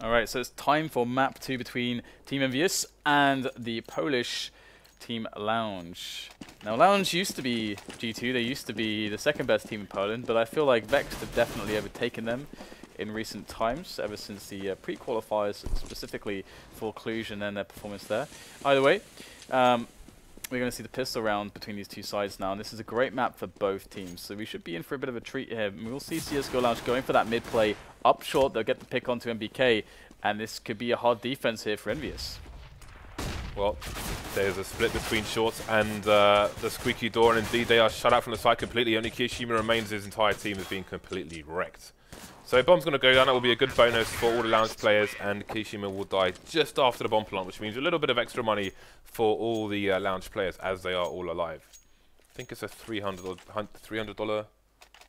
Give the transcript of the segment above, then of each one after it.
Alright, so it's time for map 2 between Team EnVyUS and the Polish Team Lounge. Now Lounge used to be G2, they used to be the second best team in Poland, but I feel like Vex have definitely overtaken them in recent times, ever since the pre-qualifiers, specifically for Cluj and then their performance there. Either way, we're going to see the pistol round between these two sides now, and this is a great map for both teams, so we should be in for a bit of a treat here. We'll see CSGL Lounge going for that mid play up short. They'll get the pick onto MBK, and this could be a hard defense here for EnVyUS. Well, there's a split between shorts and the squeaky door, and indeed they are shut out from the side completely. Only kioShiMa remains. His entire team is being completely wrecked. So bomb's going to go down. That will be a good bonus for all the Lounge players, and kioShiMa will die just after the bomb plant, which means a little bit of extra money for all the Lounge players, as they are all alive. I think it's a $300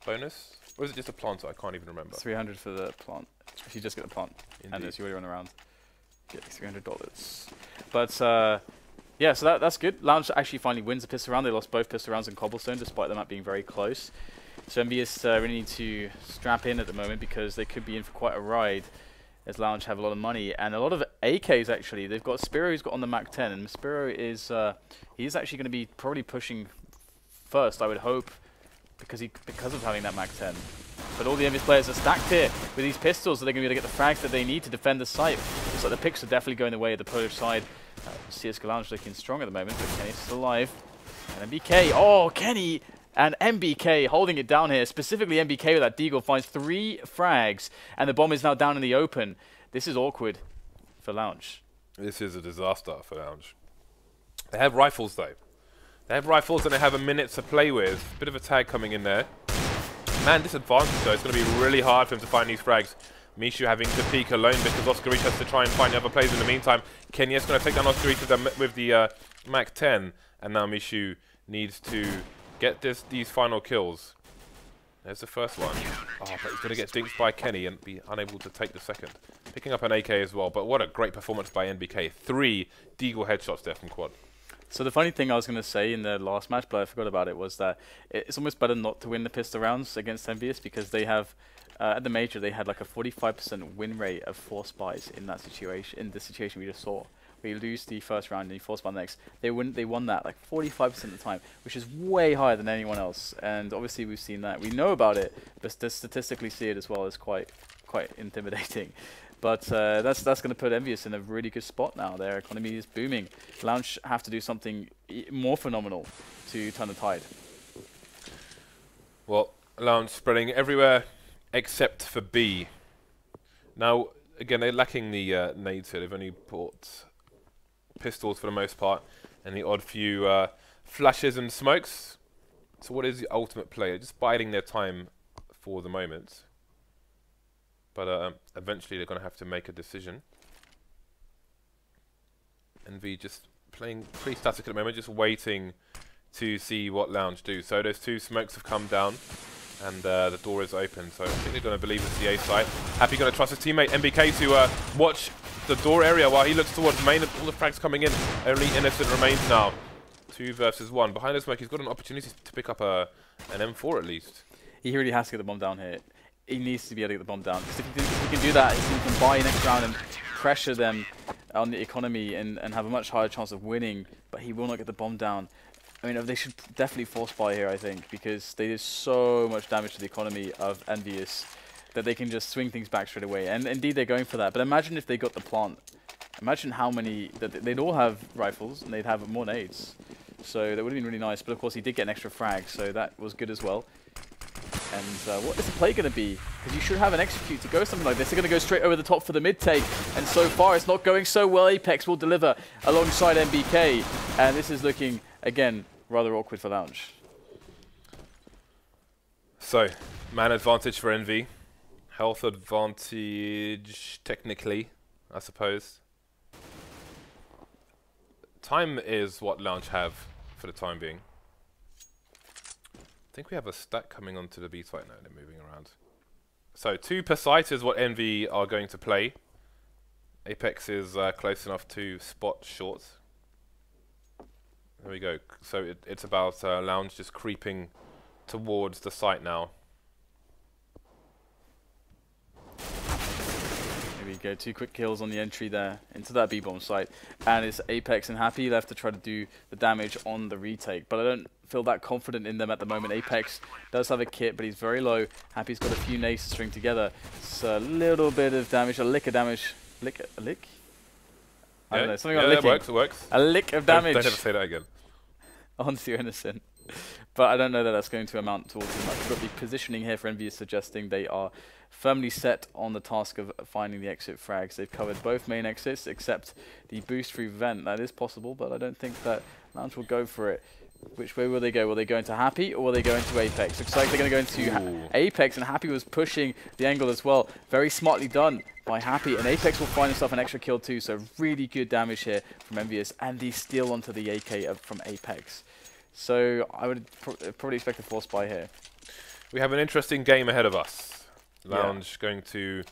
bonus, or is it just a planter? I can't even remember. 300 for the plant. If you just get the plant, Indeed. and as you already run around, get $300. But yeah, so that's good. Lounge actually finally wins the pistol round. They lost both pistol rounds in Cobblestone, despite them not being very close. So EnVyUS really need to strap in at the moment, because they could be in for quite a ride, as Lounge have a lot of money and a lot of AKs actually. They've got SZPERO who's got on the Mac 10, and SZPERO is he's actually going to be probably pushing first, I would hope, because of having that Mac 10. But all the EnVyUS players are stacked here with these pistols, so they're going to be able to get the frags that they need to defend the site. Looks like the picks are definitely going the way of the Polish side. CSGL Lounge looking strong at the moment, but Kenny's still alive. And MBK, oh, Kenny and MBK holding it down here. Specifically MBK with that deagle finds 3 frags, and the bomb is now down in the open. This is awkward for Lounge. This is a disaster for Lounge. They have rifles though. They have rifles and they have a minute to play with. Bit of a tag coming in there. Man, disadvantage though. It's going to be really hard for him to find these frags. MICHU having to peek alone because oskarish has to try and find the other players in the meantime. Kenya's going to take down oskarish with the Mac 10, and now MICHU needs to get these final kills. There's the first one. Oh, but he's going to get dinked by Kenny and be unable to take the second. Picking up an AK as well, but what a great performance by NBK. 3 deagle headshots there from quad. So the funny thing I was going to say in the last match, but I forgot about it, was that it's almost better not to win the pistol rounds against EnVyUS, because they have, at the major, they had like a 45% win rate of force buys in that situation, in the situation we just saw. We lose the first round and you force buy the next. They won that like 45% of the time, which is way higher than anyone else. And obviously we've seen that. We know about it, but to statistically see it as well is quite intimidating. But that's going to put EnVyUS in a really good spot now. Their economy is booming. Lounge have to do something more phenomenal to turn the tide. Well, Lounge spreading everywhere except for B. Now, again, they're lacking the nades here. They've only bought pistols for the most part, and the odd few flashes and smokes. So what is the ultimate play? Just biding their time for the moment. But eventually they're going to have to make a decision. EnVy just playing pretty static at the moment, just waiting to see what Lounge do. So those 2 smokes have come down, and the door is open. So I think they're going to believe it's the A side. Happy going to trust his teammate MBK to watch the door area while he looks towards main. All the frags coming in. Only Innocent remains now. 2 versus 1. Behind the smoke, he's got an opportunity to pick up an M4 at least. He really has to get the bomb down here. He needs to be able to get the bomb down, because if he can do that, he can buy next round and pressure them on the economy and have a much higher chance of winning, but he will not get the bomb down. I mean, they should definitely force buy here, I think, because they did so much damage to the economy of EnVyUS that they can just swing things back straight away. And indeed, they're going for that. But imagine if they got the plant. Imagine how many... They'd all have rifles, and they'd have more nades. So that would have been really nice. But of course, he did get an extra frag, so that was good as well. And what is the play going to be? Because you should have an execute to go something like this. They're going to go straight over the top for the mid-take. And so far, it's not going so well. Apex will deliver alongside MBK. And this is looking, again, rather awkward for Lounge. So, man advantage for EnVy. Health advantage, technically, I suppose. Time is what Lounge have for the time being. I think we have a stack coming onto the B site now. They're moving around. So 2 per site is what EnVy are going to play. Apex is close enough to spot short. There we go. So it's about Lounge just creeping towards the site now. Maybe you go, 2 quick kills on the entry there into that B-bomb site. And it's Apex and Happy left to try to do the damage on the retake. But I don't feel that confident in them at the moment. Apex does have a kit, but he's very low. Happy's got a few nades to string together. It's a little bit of damage, a lick of damage. A lick? I don't know, something like licking. It works. A lick of damage. Don't ever say that again. Onto your innocent. But I don't know that that's going to amount to all too much. But the positioning here for EnVyUS suggesting they are firmly set on the task of finding the exit frags. They've covered both main exits except the boost through vent. That is possible, but I don't think that Lounge will go for it. Which way will they go? Will they go into Happy or will they go into Apex? Looks like they're going to go into Apex, and Happy was pushing the angle as well. Very smartly done by Happy, and Apex will find himself an extra kill too, so really good damage here from EnVyUS, and the steal onto the AK from Apex. So I would probably expect a force buy here. We have an interesting game ahead of us. Lounge going to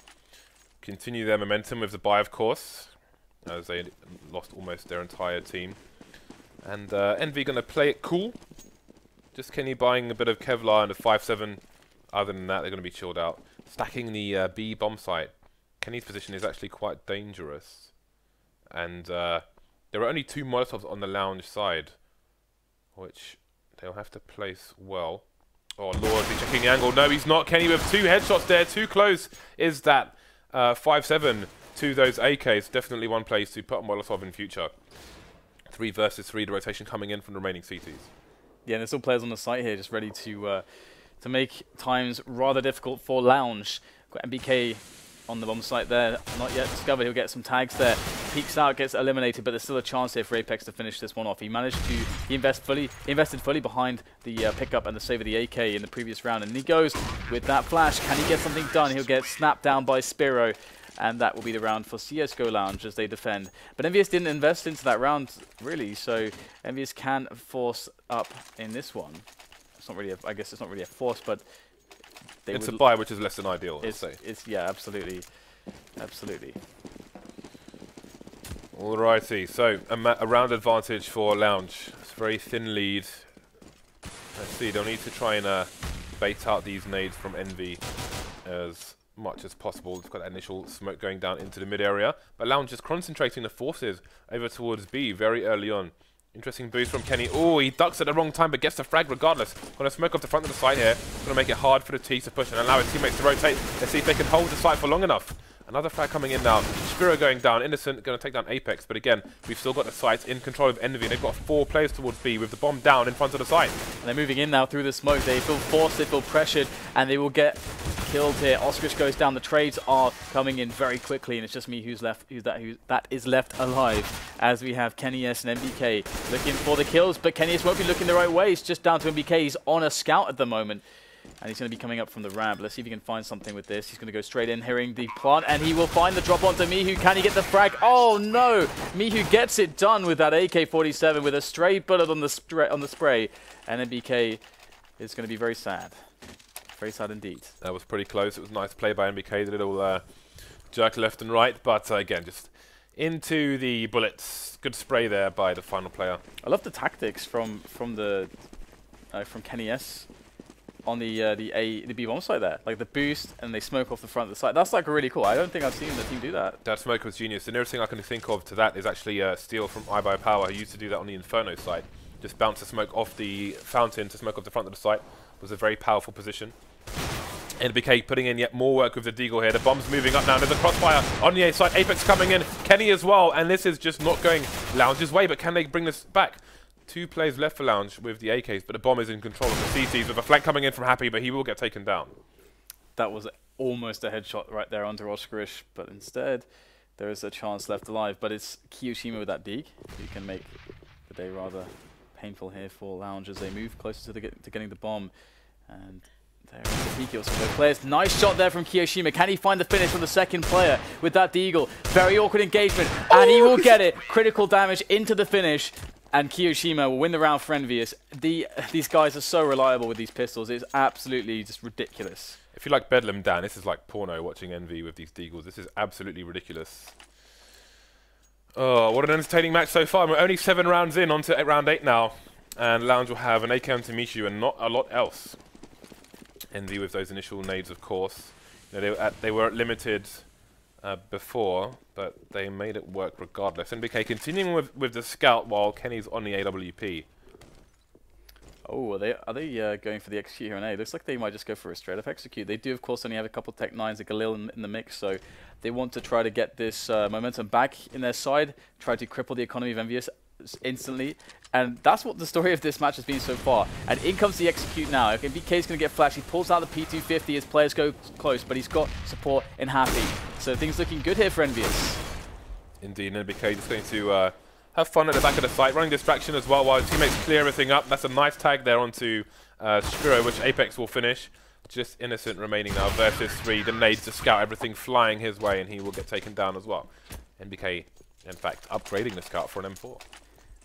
continue their momentum with the buy, of course, as they lost almost their entire team. And EnVy going to play it cool. Just Kenny buying a bit of Kevlar and a 5.7. Other than that, they're going to be chilled out. Stacking the B bomb site. Kenny's position is actually quite dangerous. And there are only 2 Molotovs on the Lounge side, which they'll have to place well. Oh, Loord be checking the angle. No, he's not. Kenny with 2 headshots there. Too close is that 5.7 to those AKs. Definitely one place to put a Molotov in future. 3 versus 3, the rotation coming in from the remaining CTs. Yeah, and there's still players on the site here just ready to make times rather difficult for Lounge. Got MBK on the bomb site there, not yet discovered. He'll get some tags there. Peeks out, gets eliminated, but there's still a chance here for Apex to finish this one off. He managed to invested fully behind the pickup and the save of the AK in the previous round, and he goes with that flash. Can he get something done? He'll get snapped down by SZPERO. And that will be the round for CSGO Lounge as they defend. But EnVyUS didn't invest into that round, really, so EnVyUS can force up in this one. It's not really, I guess it's not really a force, but it's a buy, which is less than ideal, I'd say. Yeah, absolutely. Absolutely. Alrighty, so a round advantage for Lounge. It's a very thin lead. Let's see, they'll need to try and bait out these nades from EnVy as much as possible. It's got that initial smoke going down into the mid area, but Lounge is concentrating the forces over towards B very early on. Interesting boost from Kenny. Oh, he ducks at the wrong time but gets the frag regardless. Going to smoke off the front of the site here. Going to make it hard for the T to push and allow his teammates to rotate. Let's see if they can hold the site for long enough. Another frag coming in now. SZPERO going down. Innocent going to take down Apex. But again, we've still got the site in control of EnVy. They've got 4 players towards B with the bomb down in front of the site. And they're moving in now through the smoke. They feel forced, they feel pressured, and they will get killed here. oskarish goes down. The trades are coming in very quickly, and it's just me who's left. That is left alive, as we have Kenny S and MBK looking for the kills. But Kenny S won't be looking the right way. It's just down to MBK. He's on a scout at the moment. And he's going to be coming up from the ramp. Let's see if he can find something with this. He's going to go straight in, hearing the plant, and he will find the drop onto MICHU. Can he get the frag? Oh no! MICHU gets it done with that AK-47 with a stray bullet on the spray. And MBK is going to be very sad. Very sad indeed. That was pretty close. It was a nice play by MBK. The little jerk left and right. But again, just into the bullets. Good spray there by the final player. I love the tactics from Kenny S on the B bomb site there, like the boost, and they smoke off the front of the site. That's like really cool. I don't think I've seen the team do that. That smoke was genius. The nearest thing I can think of to that is actually Steel from iBuyPower, who used to do that on the Inferno site. Just bounce the smoke off the fountain to smoke off the front of the site. Was a very powerful position. NBK putting in yet more work with the Deagle here. The bomb's moving up now. There's a crossfire on the A side. Apex coming in. Kenny as well, and this is just not going Lounge's way. But can they bring this back? 2 players left for Lounge with the AKs, but the bomb is in control of the CTs with a flank coming in from Happy, but he will get taken down. That was almost a headshot right there onto oskarish, but instead there is a chance left alive. But it's kioShiMa with that dig. You can make the day rather painful here for Lounge as they move closer to getting the bomb. And there is the peak kills from both players. Nice shot there from kioShiMa. Can he find the finish from the second player with that Deagle? Very awkward engagement, and he will get it. Critical damage into the finish. And kioShiMa will win the round for EnVyUS. These guys are so reliable with these pistols. It's absolutely just ridiculous. If you like Bedlam, Dan, this is like porno watching EnVy with these Deagles. This is absolutely ridiculous. Oh, what an entertaining match so far. We're only 7 rounds in, onto round 8 now. And Lounge will have an AK onto MICHU and not a lot else. EnVy with those initial nades, of course. You know, they were at limited before, but they made it work regardless. NBK continuing with the scout while Kenny's on the AWP. Oh, are they going for the execute here on A? Looks like they might just go for a straight up execute. They do, of course, only have a couple Tech 9s, a Galil in the mix, so they want to try to get this momentum back in their side, try to cripple the economy of EnVyUS instantly, and that's what the story of this match has been so far. And in comes the execute now. Okay, BK is going to get flashed. He pulls out the P250 as players go close, but he's got support in Happy, so things looking good here for EnVyUS. Indeed, NBK just going to have fun at the back of the site, running distraction as well while his teammates clear everything up. That's a nice tag there onto SZPERO, which Apex will finish. Just Innocent remaining now versus 3. The nades to scout, everything flying his way, and he will get taken down as well. NBK, in fact, upgrading the scout for an M4.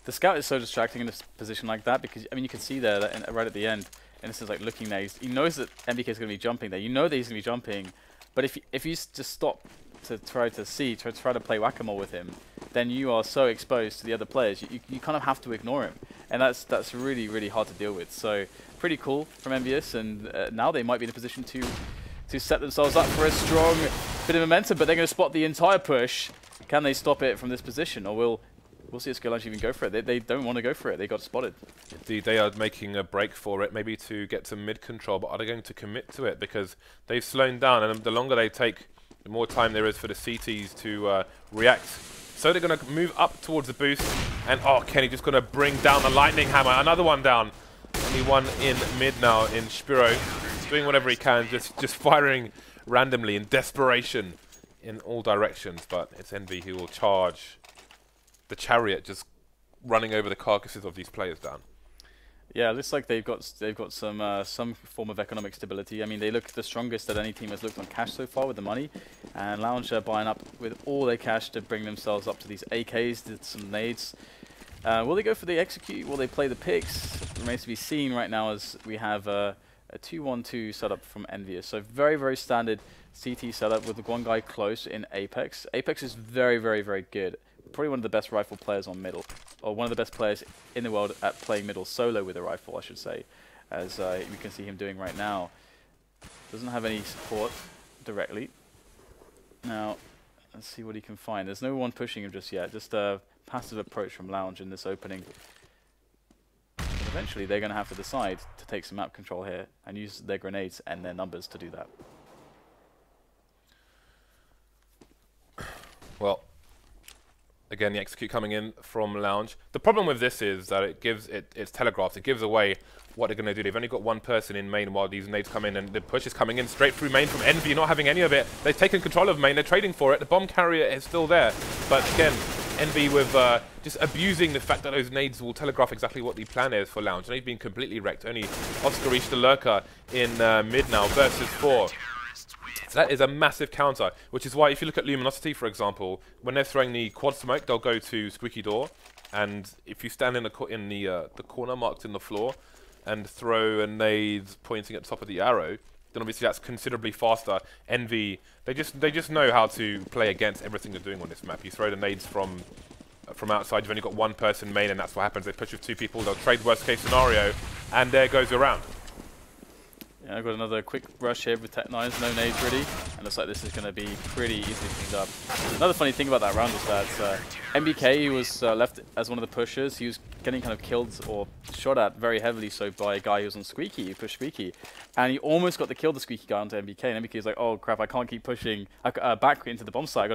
The scout is so distracting in a position like that because, I mean, you can see there that right at the end, Innocent's like looking there. He knows that NBK is going to be jumping there. You know that he's going to be jumping, but if you just stop to try to play whack-a-mole with him, then you are so exposed to the other players. You kind of have to ignore him, and that's really, really hard to deal with. So pretty cool from EnVyUS, and now they might be in a position to set themselves up for a strong bit of momentum, but they're going to spot the entire push. Can they stop it from this position, or we'll see SZPERO even go for it. They don't want to go for it. They got spotted. Indeed, they are making a break for it, maybe to get to mid control, but are they going to commit to it? Because they've slowed down, and the longer they take, the more time there is for the CTs to react. So they're going to move up towards the boost, and oh, Kenny just going to bring down the lightning hammer. Another one down. Only one in mid now in SZPERO, doing whatever he can, just firing randomly in desperation in all directions. But it's Envy who will charge the chariot, just running over the carcasses of these players down. Yeah, it looks like they've got some form of economic stability. I mean, they look the strongest that any team has looked on cash so far with the money, and Lounge are buying up with all their cash to bring themselves up to these AKs, did some nades. Will they go for the execute? Will they play the picks? Remains to be seen right now, as we have a 2-1-2 setup from EnVyUS. So very, very standard CT setup with one guy close in Apex. Apex is very, very, very good. Probably one of the best rifle players on middle, or one of the best players in the world at playing middle solo with a rifle, I should say, as you can see him doing right now. Doesn't have any support directly. Now, let's see what he can find. There's no one pushing him just yet, just a passive approach from Lounge in this opening. But eventually they're going to have to decide to take some map control here and use their grenades and their numbers to do that. Well, again, the execute coming in from Lounge. The problem with this is that it's telegraphed. It gives away what they're going to do. They've only got one person in main while these nades come in, and the push is coming in straight through main from Envy, not having any of it. They've taken control of main. They're trading for it. The bomb carrier is still there. But again, Envy with just abusing the fact that those nades will telegraph exactly what the plan is for Lounge. And they've been completely wrecked. Only oskarish the lurker in mid now versus 4. So that is a massive counter, which is why if you look at Luminosity, for example, when they're throwing the quad smoke, they'll go to Squeaky Door, and if you stand in the corner marked in the floor and throw a nade pointing at the top of the arrow, then obviously that's considerably faster. Envy, they just know how to play against everything they're doing on this map. You throw the nades from outside, you've only got one person main, and that's what happens. They push with 2 people, they'll trade worst case scenario, and there goes the round. Yeah, I've got another quick rush here with Tech 9s, no nades really, and looks like this is going to be pretty easily cleaned up. Another funny thing about that round was that MBK was left as one of the pushers. He was getting kind of killed or shot at very heavily so by a guy who was on Squeaky, who pushed Squeaky, and he almost got the kill the Squeaky guy onto MBK, and MBK was like, oh crap, I can't keep pushing back into the bomb site,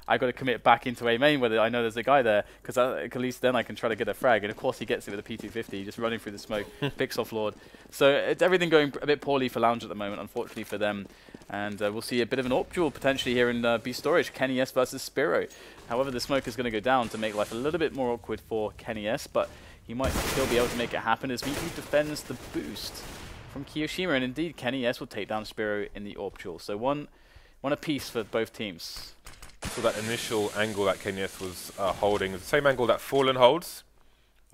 I got to commit back into A main where I know there's a guy there, because at least then I can try to get a frag. And of course he gets it with a P250, just running through the smoke, picks off Loord. So it's everything going a bit poorly for Lounge at the moment, unfortunately for them. And we'll see a bit of an AWP duel potentially here in B Storage, Kenny S versus SZPERO. However, the smoke is going to go down to make life a little bit more awkward for Kenny S, but he might still be able to make it happen as MICHU defends the boost from kioShiMa. And indeed, Kenny S will take down SZPERO in the AWP duel. So one apiece for both teams. So that initial angle that Kenny S was holding is the same angle that Fallen holds.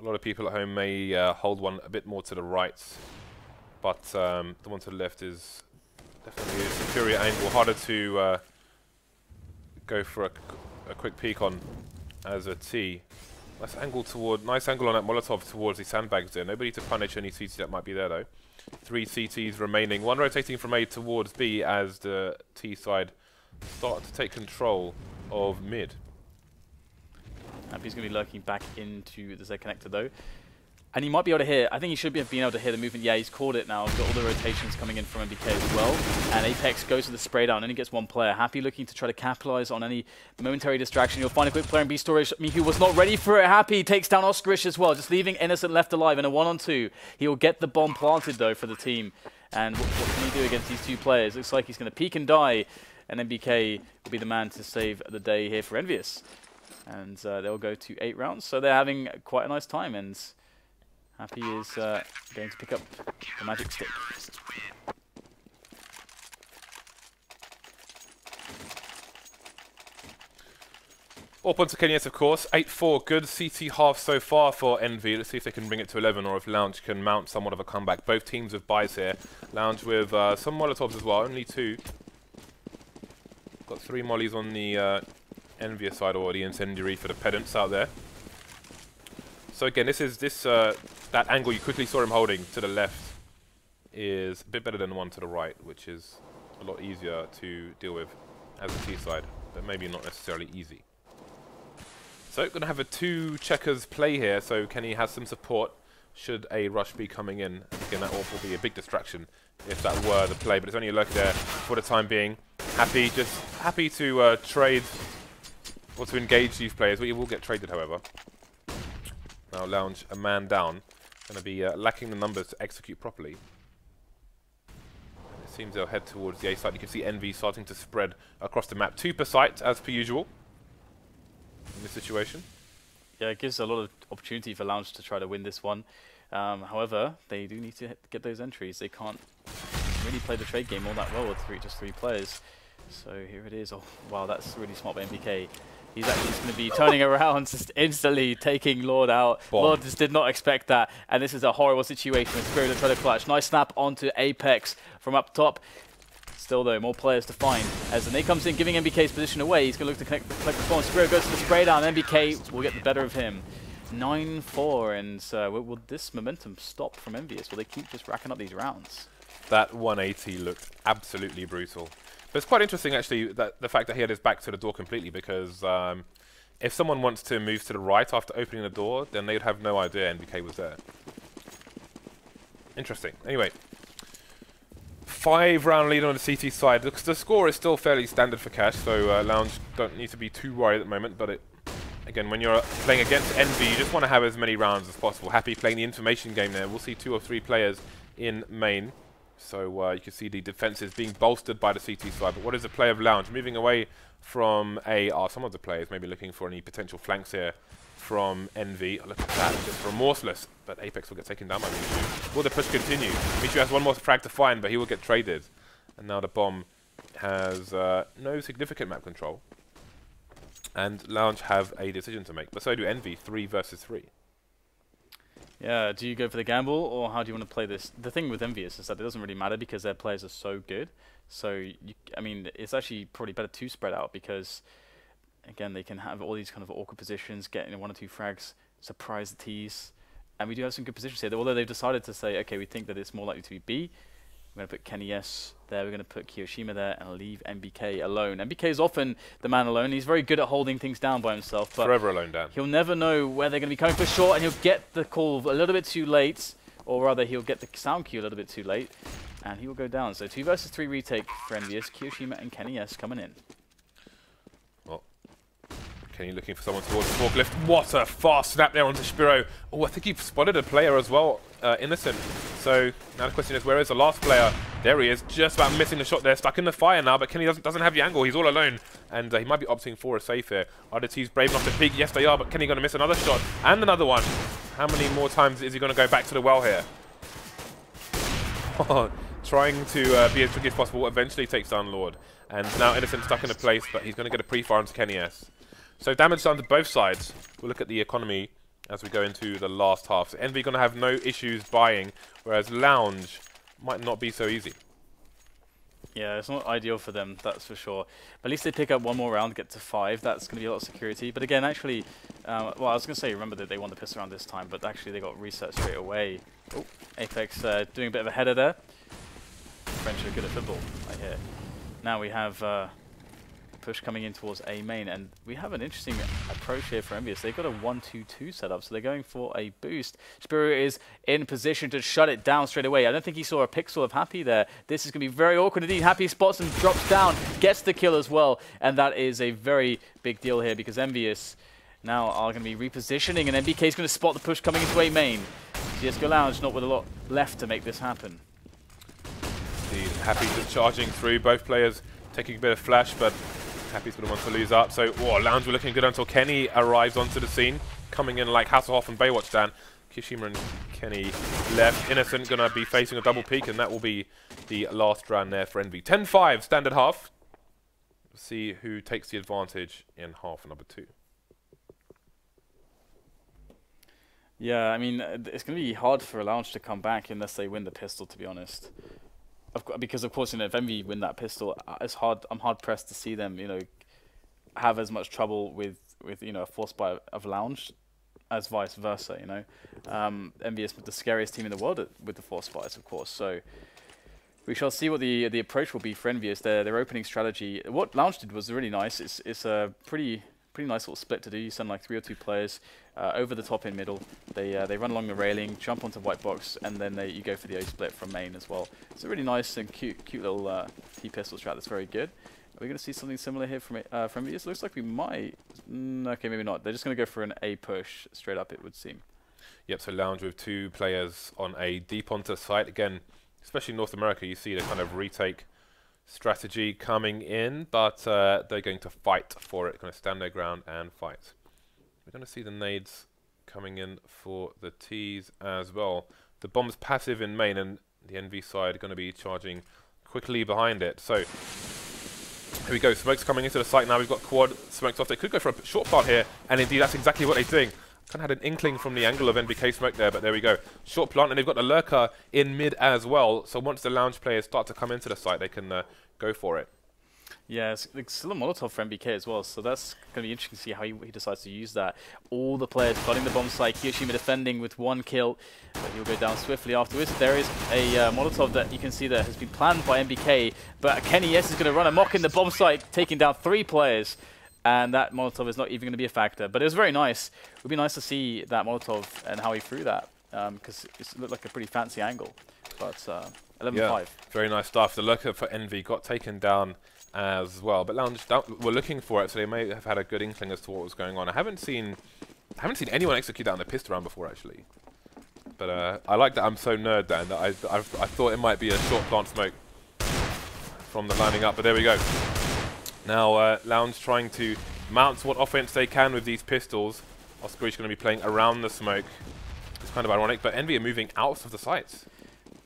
A lot of people at home may hold one a bit more to the right, but the one to the left is definitely a superior angle, harder to go for a quick peek on as a T. Nice angle on that Molotov towards the sandbags there. Nobody to punish any CT that might be there though. 3 CTs remaining, one rotating from A towards B as the T side start to take control of mid. He's going to be lurking back into the Z connector though. And he might be able to hear, I think he should be able to hear the movement. Yeah, he's caught it now. He's got all the rotations coming in from MBK as well. And Apex goes to the spray down, and he gets one player. Happy looking to try to capitalize on any momentary distraction. You'll find a quick player in B storage. MICHU was not ready for it. Happy takes down oskarish as well, just leaving Innocent left alive in a 1-on-2. He will get the bomb planted though for the team. And what can he do against these two players? Looks like he's going to peek and die. And MBK will be the man to save the day here for EnVyUS. And they'll go to 8 rounds. So they're having quite a nice time. And Happy is going to pick up the magic stick. 4 points to KennyS, of course. 8-4. Good CT half so far for Envy. Let's see if they can bring it to 11 or if Lounge can mount somewhat of a comeback. Both teams with buys here. Lounge with some Molotovs as well. Only 2. Got 3 mollies on the EnVyUS side, or the incendiary for the pedants out there. So again, this is that angle you quickly saw him holding to the left is a bit better than the one to the right, which is a lot easier to deal with as a T side, but maybe not necessarily easy. So going to have a 2 checkers play here, so Kenny has some support should a rush be coming in. Again, that will be a big distraction if that were the play, but it's only a lurk there for the time being. Happy to trade or to engage these players. We will get traded, however. Now Lounge, a man down, going to be lacking the numbers to execute properly. It seems they'll head towards the A side. You can see Envy starting to spread across the map. 2 per site, as per usual, in this situation. Yeah, it gives a lot of opportunity for Lounge to try to win this one. However, they do need to get those entries. They can't really play the trade game all that well with just 3 players. So here it is. Oh, wow, that's really smart by MBK. He's actually just going to be turning around, just instantly taking Loord out. Bomb. Loord just did not expect that. And this is a horrible situation with SZPERO to try to clutch. Nice snap onto Apex from up top. Still, though, more players to find. As the nade comes in, giving MBK's position away. He's going to look to collect the bomb. SZPERO goes to the spray down. MBK will get the better of him. 9-4. And will this momentum stop from EnVyUS? Will they keep just racking up these rounds? That 180 looked absolutely brutal. But it's quite interesting, actually, that the fact that he had his back to the door completely, because if someone wants to move to the right after opening the door, then they'd have no idea NBK was there. Interesting. Anyway, 5-round lead on the CT side. The score is still fairly standard for Cash, so Lounge don't need to be too worried at the moment. But again, when you're playing against Envy, you just want to have as many rounds as possible. Happy playing the information game there. We'll see 2 or 3 players in main. So you can see the defenses being bolstered by the CT side. But what is the play of Lounge? Moving away from A are some of the players maybe looking for any potential flanks here from Envy. Look at that, just remorseless. But Apex will get taken down by MICHU. Will the push continue? MICHU has one more frag to find, but he will get traded. And now the bomb has no significant map control. And Lounge have a decision to make. But so do Envy, 3 versus 3. Yeah, do you go for the gamble, or how do you want to play this? The thing with EnVyUS is that it doesn't really matter because their players are so good. So, I mean, it's actually probably better to spread out because, again, they can have all these kind of awkward positions, get in 1 or 2 frags, surprise the Ts. And we do have some good positions here. Although they've decided to say, okay, we think that it's more likely to be B. We're going to put KennyS there, we're going to put kioShiMa there, and leave MBK alone. MBK is often the man alone. He's very good at holding things down by himself. But forever alone, Dan. He'll never know where they're going to be coming for short, and he'll get the call a little bit too late, or rather, he'll get the sound cue a little bit too late, and he will go down. So 2 versus 3 retake for EnVyUS, kioShiMa and KennyS coming in. Well, Kenny looking for someone towards the forklift. What a fast snap there onto SZPERO. Oh, I think he spotted a player as well, Innocent. So now the question is, where is the last player? There he is, just about missing the shot there, stuck in the fire now, but Kenny doesn't have the angle, he's all alone, and he might be opting for a save here. Are the T's brave enough to peek? Yes, they are, but Kenny going to miss another shot, and another one. How many more times is he going to go back to the well here? Trying to be as tricky as possible, eventually takes down Loord. And now Innocent stuck in a place, but he's going to get a pre-fire onto KennyS. So damage done to both sides. We'll look at the economy as we go into the last half. So Envy going to have no issues buying, whereas Lounge might not be so easy. Yeah, it's not ideal for them, that's for sure. But at least they pick up 1 more round, get to 5. That's going to be a lot of security. But again, actually, well, I was going to say, remember that they won the piss around this time, but actually they got reset straight away. Oh, Apex doing a bit of a header there. French are good at football, I hear. Now we have push coming in towards A main, and we have an interesting approach here for EnVyUS. They've got a 1-2-2 setup, so they're going for a boost. SZPERO is in position to shut it down straight away. I don't think he saw a pixel of Happy there. This is going to be very awkward indeed. Happy spots and drops down, gets the kill as well, and that is a very big deal here because EnVyUS now are going to be repositioning, and NBK is going to spot the push coming into A main. CSGL Lounge not with a lot left to make this happen. Indeed, Happy's just charging through. Both players taking a bit of flash, but Happy's going to want to lose up. So, Lounge were looking good until Kenny arrives onto the scene, coming in like Hasselhoff and Baywatch Dan. kioShiMa and Kenny left. Innocent going to be facing a double peak, and that will be the last round there for EnVy. 10-5, standard half. We'll see who takes the advantage in half number 2. Yeah, I mean, it's going to be hard for a Lounge to come back unless they win the pistol, to be honest. Because of course, you know, if EnVy win that pistol, it's hard. I'm hard pressed to see them, you know, have as much trouble with you know, a force buy of Lounge as vice versa. You know, EnVyUS the scariest team in the world with the force buys, of course. So we shall see what the approach will be for EnVyUS. Their opening strategy. What Lounge did was really nice. It's a pretty nice little split to do. You send like 3 or 2 players over the top in middle. They run along the railing, jump onto white box, and then you go for the O split from main as well. It's a really nice and cute little T pistol strat that's very good. Are we going to see something similar here from EnVyUS? Looks like we might. Okay, maybe not. They're just going to go for an A push straight up, it would seem. Yep. So Lounge with 2 players on A deep onto site again. Especially in North America, you see the kind of retake strategy coming in, but they're going to fight for it, kind of stand their ground and fight. We're going to see the nades coming in for the T's as well. The bomb's passive in main, and the EnVy side are going to be charging quickly behind it. So here we go, smoke's coming into the site now. We've got quad smokes off. They could go for a short plant here, and indeed that's exactly what they're doing. Kind of had an inkling from the angle of NBK Schmitt there, but there we go. Short plant, and they've got the lurker in mid as well. So once the Lounge players start to come into the site, they can go for it. Yeah, it's still a Molotov for NBK as well, so that's going to be interesting to see how he decides to use that. All the players flooding the bomb site, kioShiMa defending with 1 kill, but he'll go down swiftly afterwards. There is a Molotov that you can see that has been planned by NBK, but Kenny is going to run amok in the bomb site, taking down 3 players. And that Molotov is not even going to be a factor. But it was very nice. It would be nice to see that Molotov and how he threw that, because it looked like a pretty fancy angle. But 11-5. Yeah, very nice stuff. The lurker for EnVy got taken down as well. But Lounge were looking for it, so they may have had a good inkling as to what was going on. I haven't seen anyone execute that on the pistol round before, actually. But I like that I'm so nerd, Dan, that I thought it might be a short plant smoke from the lining up. But there we go. Now, Lounge trying to mount what offense they can with these pistols. oskarish going to be playing around the smoke. It's kind of ironic, but EnVy are moving out of the sites.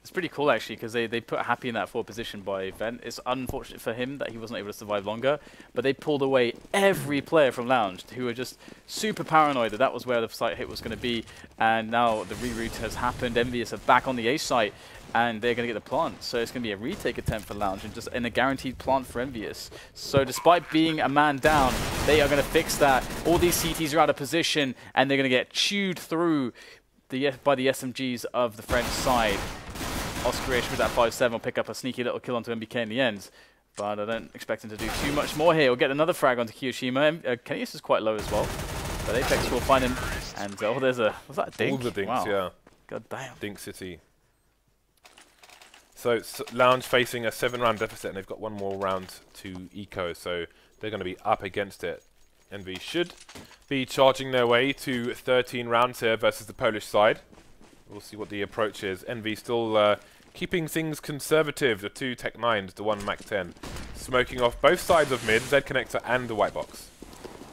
It's pretty cool, actually, because they put Happy in that forward position by Vent. It's unfortunate for him that he wasn't able to survive longer, but they pulled away every player from Lounge who were just super paranoid that was where the site hit was going to be. And now the reroute has happened. EnVyUS are back on the A site, and they're going to get the plant. So it's going to be a retake attempt for Lounge and a guaranteed plant for EnVyUS. So despite being a man down, they are going to fix that. All these CTs are out of position, and they're going to get chewed through by the SMGs of the French side. oskarish with that 5-7 will pick up a sneaky little kill onto MBK in the end. But I don't expect him to do too much more here. We'll get another frag onto kioShiMa. Kenny's is quite low as well. But Apex will find him. And there's a... Was that a dink? All the dinks, wow. yeah. God damn. Dink City. So Lounge facing a 7-round deficit, and they've got 1 more round to eco. So they're going to be up against it. EnVy should be charging their way to 13 rounds here versus the Polish side. We'll see what the approach is. EnVy still keeping things conservative. The 2 Tech 9s, the 1 Mac 10. Smoking off both sides of mid, Z connector and the white box.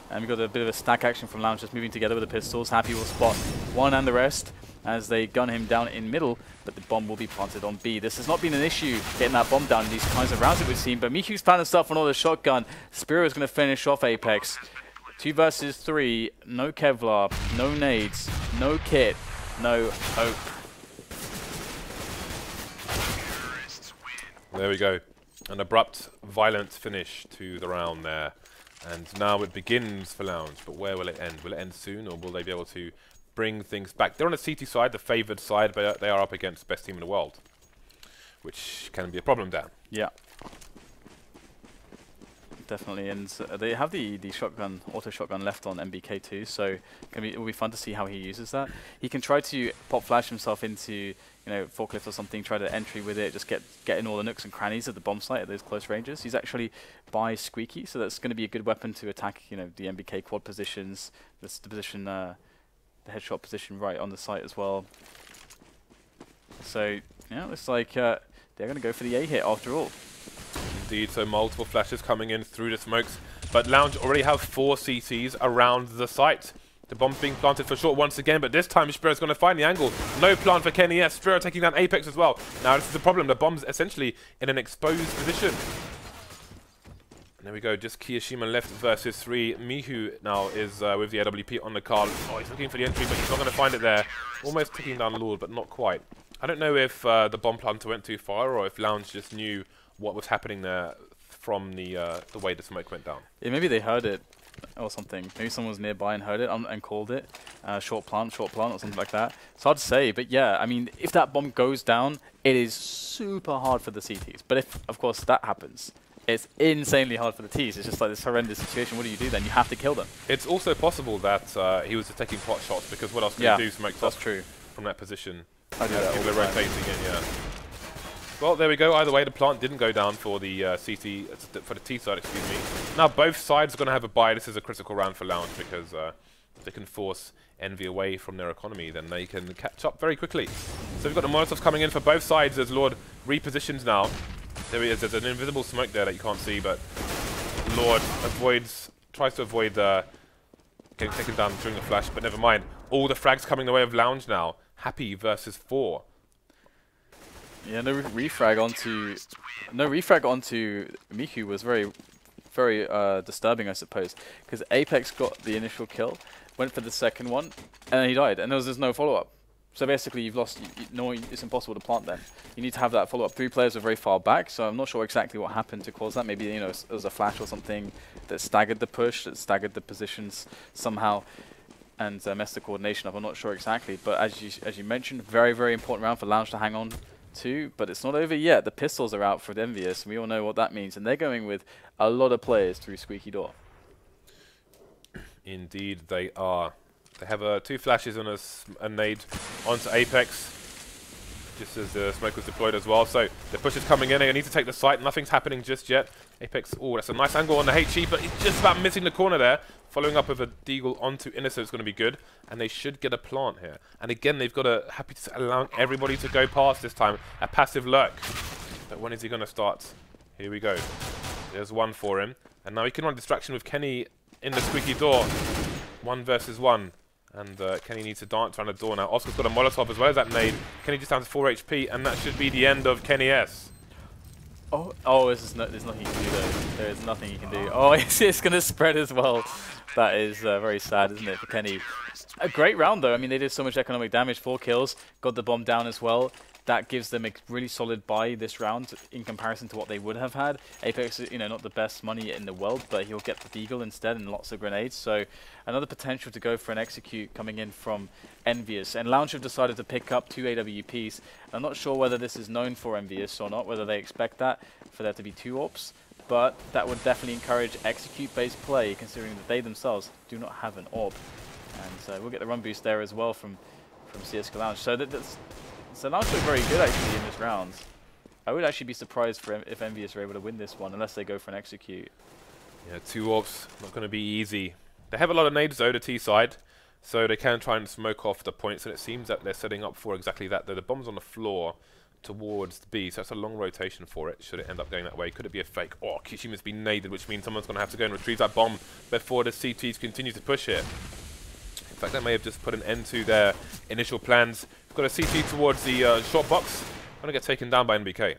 And we've got a bit of a stack action from Lounge, just moving together with the pistols. Happy will spot 1 and the rest as they gun him down in middle, but the bomb will be planted on B. This has not been an issue, getting that bomb down in these kinds of rounds that we've seen, but MICHU's planning stuff on all the shotgun. SZPERO is going to finish off Apex. 2 versus 3, no Kevlar, no nades, no kit, no hope. There we go. An abrupt, violent finish to the round there. And now it begins for Lounge, but where will it end? Will it end soon, or will they be able to bring things back? They're on the CT side, the favoured side, but they are up against the best team in the world, which can be a problem, Dan. Yeah. definitely. And they have the shotgun, auto shotgun left on MBK too, so it will be fun to see how he uses that. He can try to pop flash himself into, forklift or something, try to entry with it, just get in all the nooks and crannies of the bomb site at those close ranges. He's actually by Squeaky, so that's going to be a good weapon to attack, the MBK quad positions, the position, the headshot position right on the site as well. So, yeah, looks like they're going to go for the A hit after all. Indeed, so multiple flashes coming in through the smokes, but Lounge already have 4 CTs around the site. The bomb's being planted for short once again, but this time SZPERO's going to find the angle. No plant for Kenny S. SZPERO taking down Apex as well. Now this is the problem, the bomb's essentially in an exposed position. And there we go, just kioShiMa left versus 3. MICHU now is with the AWP on the card. Oh, he's looking for the entry, but he's not going to find it there. Almost taking down Loord, but not quite. I don't know if the bomb planter went too far or if Lounge just knew what was happening there from the way the smoke went down. Yeah, maybe they heard it or something. Maybe someone was nearby and heard it and called it. Short plant or something like that. It's hard to say, but yeah, I mean, if that bomb goes down, it is super hard for the CTs. But if, of course, that happens, it's insanely hard for the Ts. It's just like this horrendous situation. What do you do then? You have to kill them. It's also possible that he was just taking pot shots, because what else can you do? Smoke that's true. From that position. I do that all the time. Rotating in, yeah. Well, there we go. Either way, the plant didn't go down for the for the T side, excuse me. Now both sides are going to have a buy. This is a critical round for Lounge, because if they can force Envy away from their economy, then they can catch up very quickly. So we've got the Molotovs coming in for both sides as Loord repositions now. There he is. There's an invisible smoke there that you can't see, but Loord tries to avoid getting taken down during the flash, but never mind. All the frags coming the way of Lounge now. Happy versus 4. Yeah, no refrag onto MICHU was very, very disturbing, I suppose, because Apex got the initial kill, went for the second one, and then he died, and there was no follow-up. So basically, you've lost. It's impossible to plant then. You need to have that follow-up. 3 players were very far back, so I'm not sure exactly what happened to cause that. Maybe it was a flash or something that staggered the push, that staggered the positions somehow, and messed the coordination up. I'm not sure exactly, but as you mentioned, very, very important round for Lounge to hang on to, but it's not over yet. The pistols are out for EnVyUS, and we all know what that means, and they're going with a lot of players through Squeaky Door. Indeed they are. They have 2 flashes and a nade onto Apex, just as the smoke was deployed as well. So the push is coming in. They need to take the site. Nothing's happening just yet. Apex, oh, that's a nice angle on the HE, but he's just about missing the corner there. Following up with a deagle onto Innocent is going to be good, and they should get a plant here. And again, they've got a happy to allow everybody to go past this time. A passive lurk. But when is he going to start? Here we go. There's one for him. And now he can run distraction with Kenny in the Squeaky Door. 1 versus 1. And Kenny needs to dance around the door now. Oscar's got a Molotov as well as that nade. Kenny just down to 4 HP, and that should be the end of Kenny S. Oh, there's nothing you can do though. There is nothing you can do. Oh, it's going to spread as well. That is very sad, isn't it, for Kenny? A great round though. I mean, they did so much economic damage. 4 kills, got the bomb down as well. That gives them a really solid buy this round in comparison to what they would have had. Apex, not the best money in the world, but he'll get the deagle instead and lots of grenades. So another potential to go for an execute coming in from EnVyUS. And Lounge have decided to pick up 2 AWPs. I'm not sure whether this is known for EnVyUS or not, whether they expect that for there to be 2 AWPs. But that would definitely encourage execute-based play, considering that they themselves do not have an AWP. And we'll get the run boost there as well from CSGL Lounge. So Lounge look very good actually in this round. I would actually be surprised if EnVyUS are able to win this one, unless they go for an execute. Yeah, 2 AWPs, not going to be easy. They have a lot of nades though, the T side, so they can try and smoke off the points, and it seems that they're setting up for exactly that, though. The bomb's on the floor towards the B, so that's a long rotation for it, should it end up going that way. Could it be a fake? Oh, kioShiMa's been naded, which means someone's going to have to go and retrieve that bomb before the CTs continue to push it. In fact, that may have just put an end to their initial plans. We've got a CT towards the short box. Going to get taken down by NBK.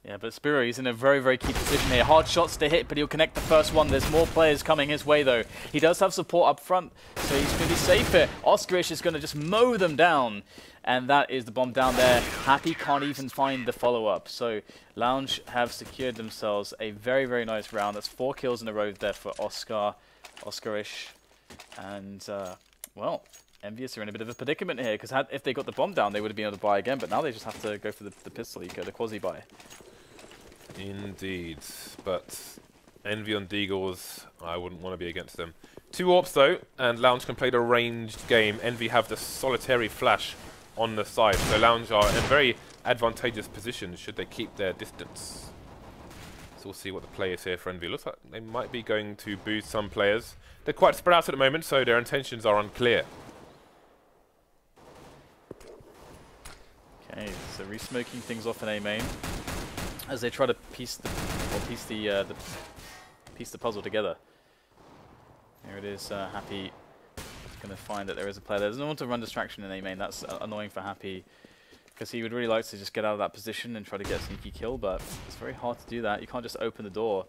Yeah, but SZPERO, he's in a very, very key position here. Hard shots to hit, but he'll connect the first one. There's more players coming his way, though. He does have support up front, so he's going to be safe here. oskarish is going to just mow them down. And that is the bomb down there. Happy can't even find the follow-up. So Lounge have secured themselves a very, very nice round. That's 4 kills in a row there for oskarish. And, well, EnVyUS are in a bit of a predicament here, because if they got the bomb down, they would have been able to buy again, but now they just have to go for the pistol eco, the quasi-buy. Indeed, but Envy on Deagles, I wouldn't want to be against them. 2 AWPs though, and Lounge can play the ranged game. Envy have the solitary flash on the side, so Lounge are in a very advantageous position should they keep their distance. So we'll see what the play is here for Envy. Looks like they might be going to boost some players. They're quite spread out at the moment, so their intentions are unclear. Okay, so re-smoking things off in A main as they try to piece the puzzle together. Here it is, Happy going to find that there is a player there. There's no one to run distraction in A main. That's annoying for Happy because he would really like to just get out of that position and try to get a sneaky kill, but it's very hard to do that. You can't just open the door.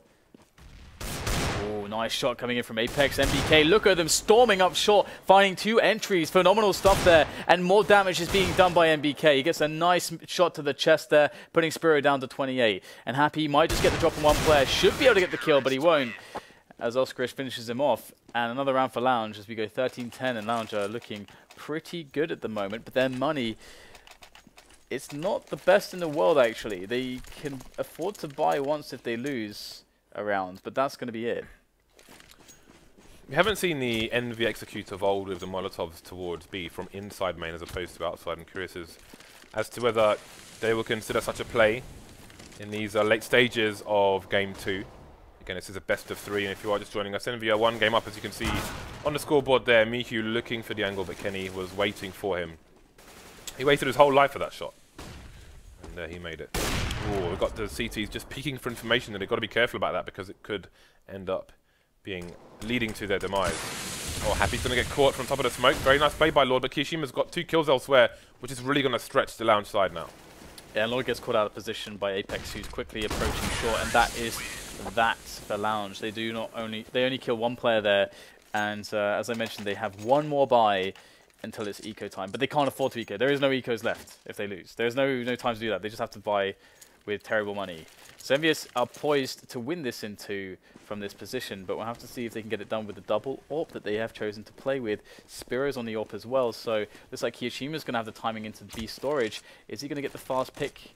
Oh, nice shot coming in from Apex. NBK, look at them storming up short, finding 2 entries. Phenomenal stuff there, and more damage is being done by NBK. He gets a nice shot to the chest there, putting SZPERO down to 28. And Happy might just get the drop on one player. Should be able to get the kill, but he won't, as oskarish finishes him off. And another round for Lounge as we go 13-10, and Lounge are looking pretty good at the moment, but their money, it's not the best in the world actually. They can afford to buy once if they lose a round, but that's going to be it. We haven't seen the Envy execute of old with the Molotovs towards B from inside main as opposed to outside. I'm curious as to whether they will consider such a play in these late stages of Game 2. Again, this is a best of 3, and if you are just joining us, Envy are 1 game up, as you can see on the scoreboard there. MICHU looking for the angle, but Kenny was waiting for him. He waited his whole life for that shot, and there he made it. Oh, we've got the CTs just peeking for information, and they've got to be careful about that because it could end up leading to their demise. Oh, Happy's going to get caught from top of the smoke. Very nice play by Loord, but kioShiMa's got 2 kills elsewhere, which is really going to stretch the Lounge side now. Yeah, and Loord gets caught out of position by Apex, who's quickly approaching short, and that is that for Lounge. They only kill 1 player there, and as I mentioned, they have 1 more buy until it's eco time, but they can't afford to eco. There is no ecos left if they lose. There's no time to do that. They just have to buy with terrible money. So EnVyUS are poised to win this in 2 from this position, but we'll have to see if they can get it done with the double AWP that they have chosen to play with. SZPERO's on the AWP as well, so looks like kioShiMa's going to have the timing into B storage. Is he going to get the fast pick,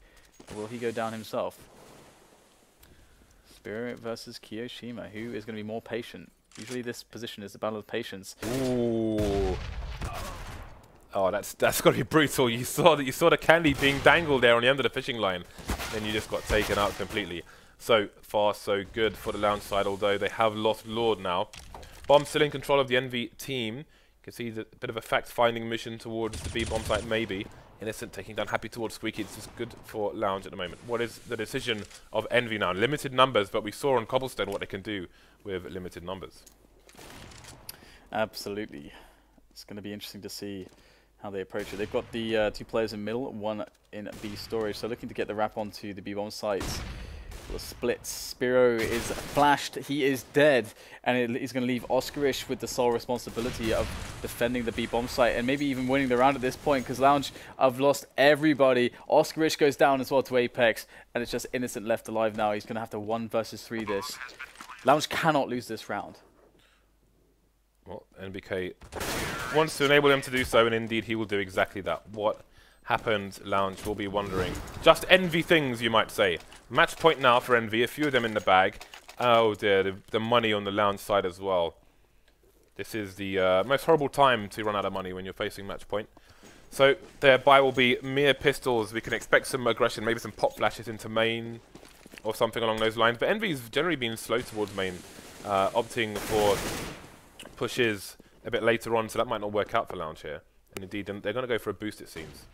or will he go down himself? SZPERO versus kioShiMa. Who is going to be more patient? Usually this position is the battle of patience. Ooh. Oh, that's got to be brutal. You saw the candy being dangled there on the end of the fishing line, then you just got taken out completely. So far, so good for the Lounge side, although they have lost Loord now. Bomb still in control of the Envy team. You can see a bit of a fact-finding mission towards the B bomb site, maybe. Innocent taking down Happy towards Squeaky. This is good for Lounge at the moment. What is the decision of Envy now? Limited numbers, but we saw on Cobblestone what they can do with limited numbers. Absolutely. It's going to be interesting to see how they approach it. They've got the 2 players in middle, 1 in B storage, so looking to get the wrap onto the B bomb sites. The splits. SZPERO is flashed. He is dead, and he's going to leave oskarish with the sole responsibility of defending the B bomb site and maybe even winning the round at this point, because Lounge have lost everybody. oskarish goes down as well to Apex, and it's just Innocent left alive now. He's going to have to 1 versus 3 this. Lounge cannot lose this round. Well, NBK wants to enable him to do so, and indeed he will do exactly that. What happened, Lounge will be wondering. Just Envy things, you might say. Match point now for Envy, a few of them in the bag. Oh dear, the money on the Lounge side as well. This is the most horrible time to run out of money when you're facing match point. So their buy will be mere pistols. We can expect some aggression, maybe some pop flashes into main or something along those lines. But Envy's generally been slow towards main, opting for pushes a bit later on, so that might not work out for Lounge here. And indeed, they're going to go for a boost, it seems.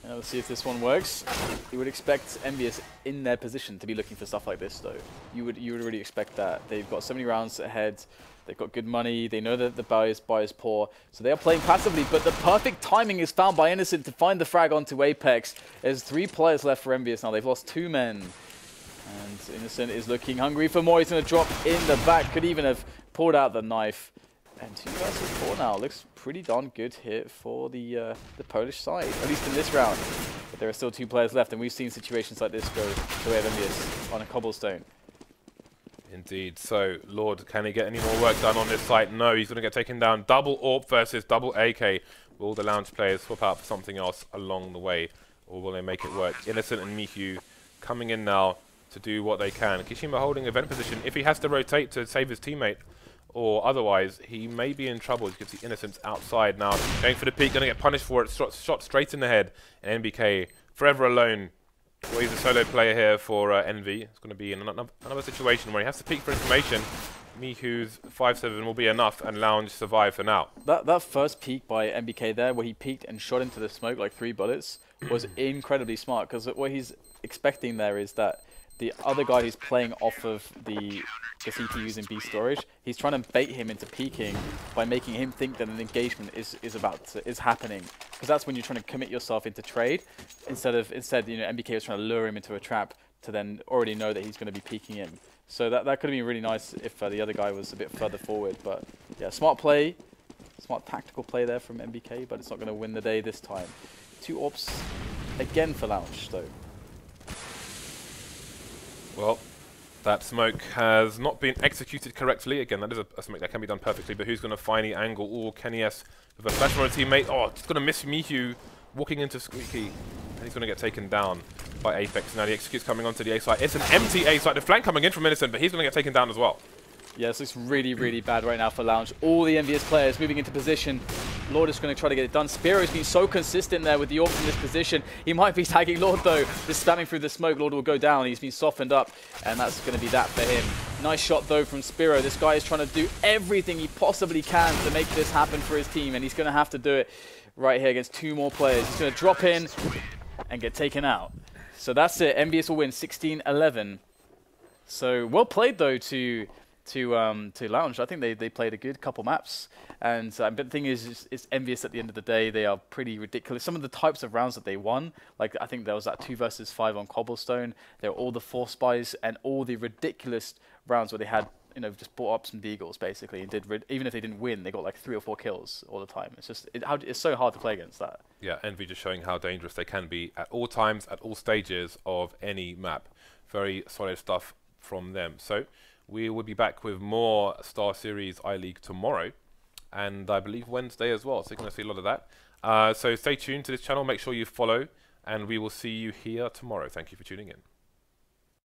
Yeah, let's see if this one works. You would expect EnVyUS in their position to be looking for stuff like this, though. You would really expect that. They've got so many rounds ahead. They've got good money. They know that the buy is poor, so they are playing passively. But the perfect timing is found by Innocent to find the frag onto Apex. There's 3 players left for EnVyUS now. They've lost 2 men. And Innocent is looking hungry for more. He's going to drop in the back. Could even have pulled out the knife. And 2 versus 4 now. Looks pretty darn good here for the Polish side, at least in this round. But there are still 2 players left, and we've seen situations like this go the way of EnVyUS on a cobblestone. Indeed. So, Loord, can he get any more work done on this site? No, he's going to get taken down. Double AWP versus double AK. Will the Lounge players swap out for something else along the way, or will they make it work? Innocent and MICHU coming in now. to do what they can. kioShiMa holding event position. If he has to rotate to save his teammate, or otherwise, he may be in trouble. You can see Innocence outside now, going for the peak, going to get punished for it. Shot straight in the head, and NBK forever alone. Well, he's a solo player here for Envy. It's going to be in another situation where he has to peek for information. MICHU's 5-7 will be enough, and Lounge survive for now. That first peek by NBK there, where he peeked and shot into the smoke like 3 bullets, was incredibly smart, because what he's expecting there is that the other guy who's playing off of the CTUs in B storage, he's trying to bait him into peeking by making him think that an engagement is happening, because that's when you're trying to commit yourself into trade instead you know, NBK was trying to lure him into a trap to then already know that he's going to be peeking in. So that could have been really nice if the other guy was a bit further forward. But yeah, smart play, smart tactical play there from NBK, but it's not going to win the day this time. 2 ops again for Lounge though. Well, that smoke has not been executed correctly. Again, that is a smoke that can be done perfectly, but who's going to find the angle? Oh, Kenny-S with a flash from a teammate. Oh, it's going to miss MICHU walking into Squeaky, and he's going to get taken down by Apex. Now the execute's coming onto the A site. It's an empty A site. The flank coming in from Innocent, but he's going to get taken down as well. Yeah, this looks really, really bad right now for Lounge. All the EnVyUS players moving into position. Loord is going to try to get it done. SZPERO's been so consistent there with the AWP in this position. He might be tagging Loord though. Just spamming through the smoke. Loord will go down. He's been softened up, and that's going to be that for him. Nice shot though from SZPERO. This guy is trying to do everything he possibly can to make this happen for his team, and he's going to have to do it right here against 2 more players. He's going to drop in and get taken out. So that's it. EnVyUS will win 16-11. So well played though to Lounge. I think they played a good couple maps, and but the thing is, it's EnVyUS at the end of the day. They are pretty ridiculous. Some of the types of rounds that they won, like I think there was that 2 versus 5 on Cobblestone. There were all the 4 spies and all the ridiculous rounds where they had, you know, just brought up some deagles basically, and did even if they didn't win, they got like 3 or 4 kills all the time. It's just it's so hard to play against that. Yeah, Envy just showing how dangerous they can be at all times, at all stages of any map. Very solid stuff from them. So we will be back with more StarSeries iLeague tomorrow, and I believe Wednesday as well, so you're going to see a lot of that. So stay tuned to this channel, make sure you follow, and we will see you here tomorrow. Thank you for tuning in.